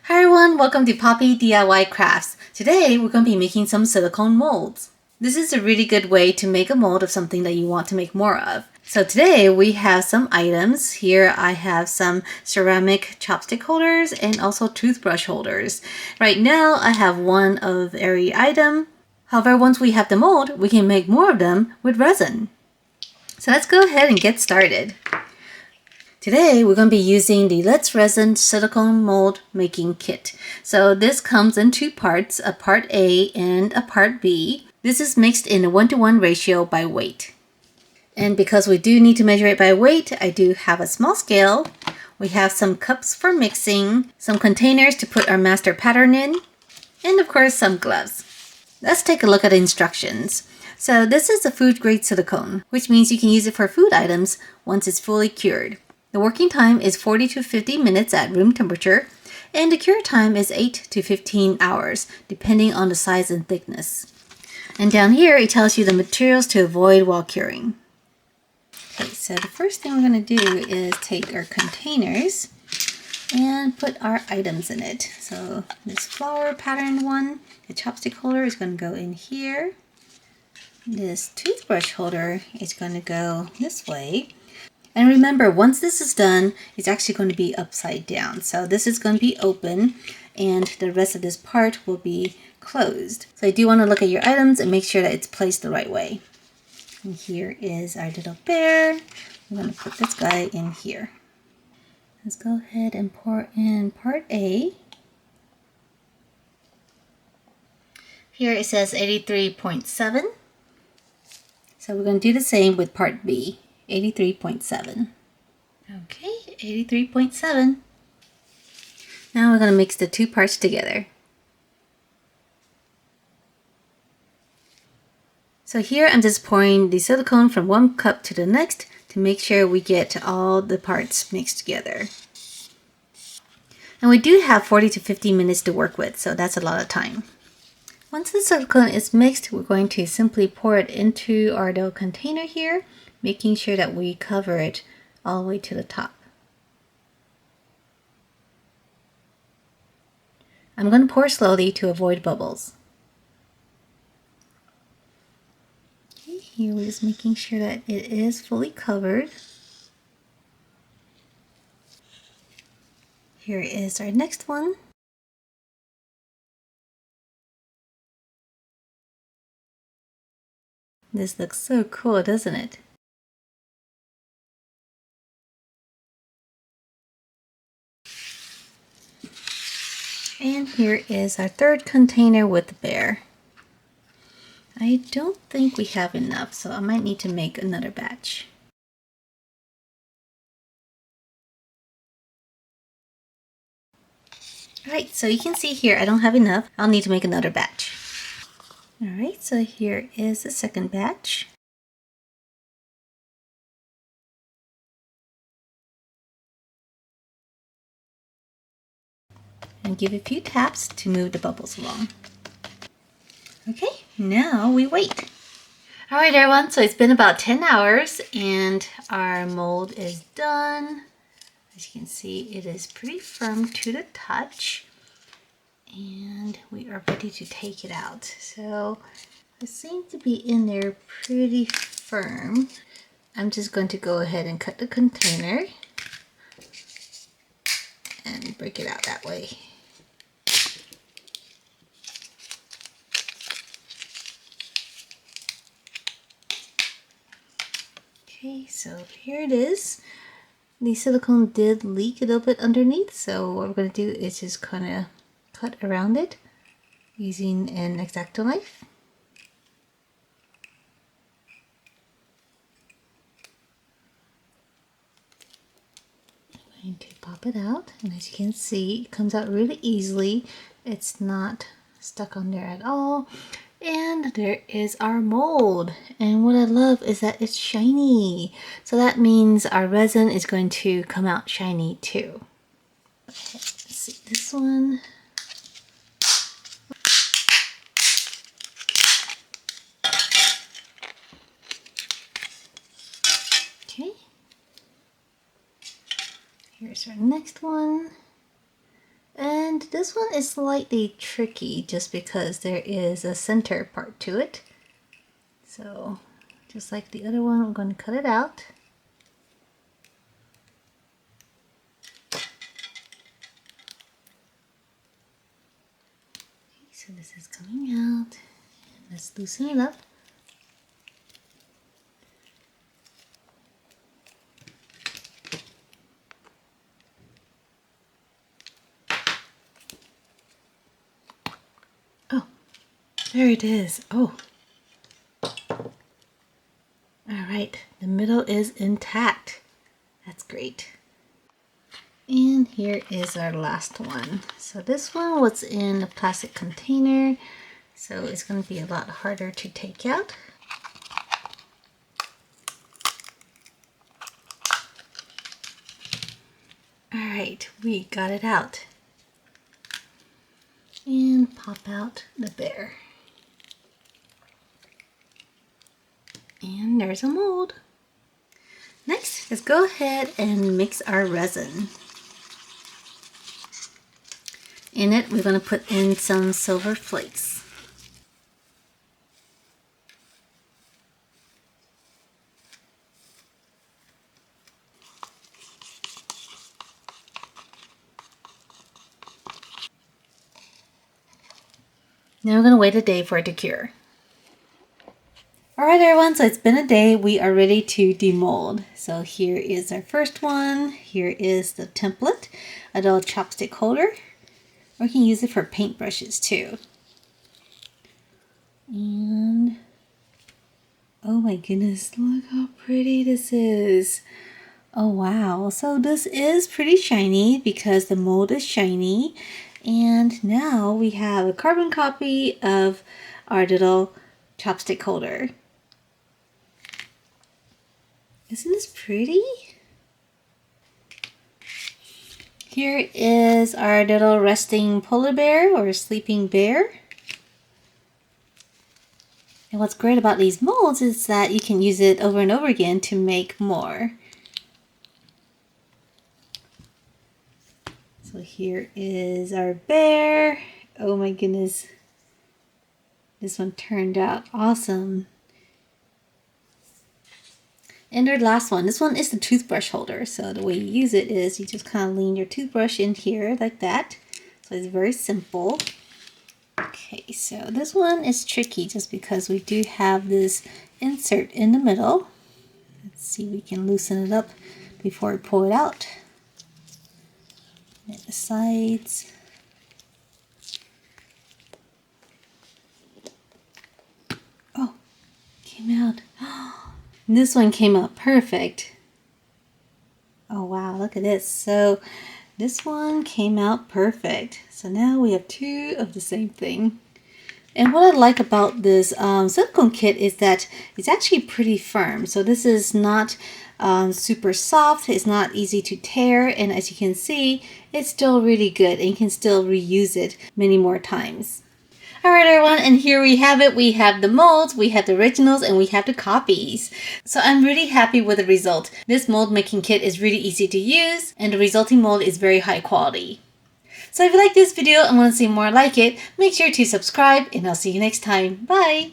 Hi everyone, welcome to Poppy DIY Crafts. Today we're going to be making some silicone molds. This is a really good way to make a mold of something that you want to make more of. So today we have some items. Here I have some ceramic chopstick holders and also toothbrush holders. Right now I have one of every item. However, once we have the mold, we can make more of them with resin. So let's go ahead and get started. Today we're going to be using the Let's Resin Silicone Mold Making Kit. So this comes in two parts, a part A and a part B. This is mixed in a 1-to-1 ratio by weight. And because we do need to measure it by weight, I do have a small scale. We have some cups for mixing, some containers to put our master pattern in, and of course some gloves. Let's take a look at the instructions. So this is a food grade silicone, which means you can use it for food items once it's fully cured. The working time is 40 to 50 minutes at room temperature, and the cure time is 8 to 15 hours, depending on the size and thickness. And down here, it tells you the materials to avoid while curing. Okay, so the first thing we're going to do is take our containers and put our items in it. So this flower pattern one, the chopstick holder is going to go in here. This toothbrush holder is going to go this way. And remember, once this is done, it's actually going to be upside down. So this is going to be open and the rest of this part will be closed. So you do want to look at your items and make sure that it's placed the right way. And here is our little bear. I'm going to put this guy in here. Let's go ahead and pour in part A. Here it says 83.7. So we're going to do the same with part B. 83.7. Okay, 83.7. Now we're going to mix the two parts together. So here I'm just pouring the silicone from one cup to the next to make sure we get all the parts mixed together. And we do have 40 to 50 minutes to work with, so that's a lot of time. Once the silicone is mixed, we're going to simply pour it into our dough container here, making sure that we cover it all the way to the top. I'm going to pour slowly to avoid bubbles. Okay, here we're just making sure that it is fully covered. Here is our next one. This looks so cool, doesn't it? And here is our third container with the bear. I don't think we have enough, so I might need to make another batch. Alright, so you can see here I don't have enough. I'll need to make another batch. Alright, so here is the second batch. And give a few taps to move the bubbles along. Okay, now we wait. Alright everyone, so it's been about 10 hours and our mold is done. As you can see, it is pretty firm to the touch. And we are ready to take it out. So it seems to be in there pretty firm. I'm just going to go ahead and cut the container and break it out that way. Okay, so here it is. The silicone did leak a little bit underneath, so what we're going to do is just kind of cut around it using an X-Acto knife. I'm going to pop it out, and as you can see, it comes out really easily. It's not stuck on there at all. And there is our mold, and what I love is that it's shiny, so that means our resin is going to come out shiny too. Okay, let's see this one. Okay, here's our next one. And And this one is slightly tricky just because there is a center part to it. So just like the other one, I'm going to cut it out. Okay, so this is coming out. Let's loosen it up. Oh, there it is. Oh. Alright, the middle is intact. That's great. And here is our last one. So this one was in a plastic container, so it's going to be a lot harder to take out. Alright, we got it out. And pop out the bear. And there's a mold. Next, let's go ahead and mix our resin. In it, we're going to put in some silver flakes. Now we're going to wait a day for it to cure. Alright everyone, so it's been a day. We are ready to demold. So here is our first one. Here is the template, a little chopstick holder. Or you can use it for paintbrushes too. And oh my goodness, look how pretty this is. Oh wow, so this is pretty shiny because the mold is shiny. And now we have a carbon copy of our little chopstick holder. Isn't this pretty? Here is our little resting polar bear or sleeping bear. And what's great about these molds is that you can use it over and over again to make more. So here is our bear. Oh my goodness. This one turned out awesome. And our last one, this one is the toothbrush holder. So the way you use it is you just kind of lean your toothbrush in here like that. So it's very simple. Okay, so this one is tricky just because we do have this insert in the middle. Let's see if we can loosen it up before we pull it out. At the sides. Oh, came out. This one came out perfect. Oh wow, look at this. So this one came out perfect. So now we have two of the same thing. And what I like about this silicone kit is that it's actually pretty firm. So this is not super soft. It's not easy to tear. And as you can see, it's still really good and you can still reuse it many more times. Alright everyone, and here we have it. We have the molds, we have the originals, and we have the copies. So I'm really happy with the result. This mold making kit is really easy to use, and the resulting mold is very high quality. So if you like this video and want to see more like it, make sure to subscribe, and I'll see you next time. Bye!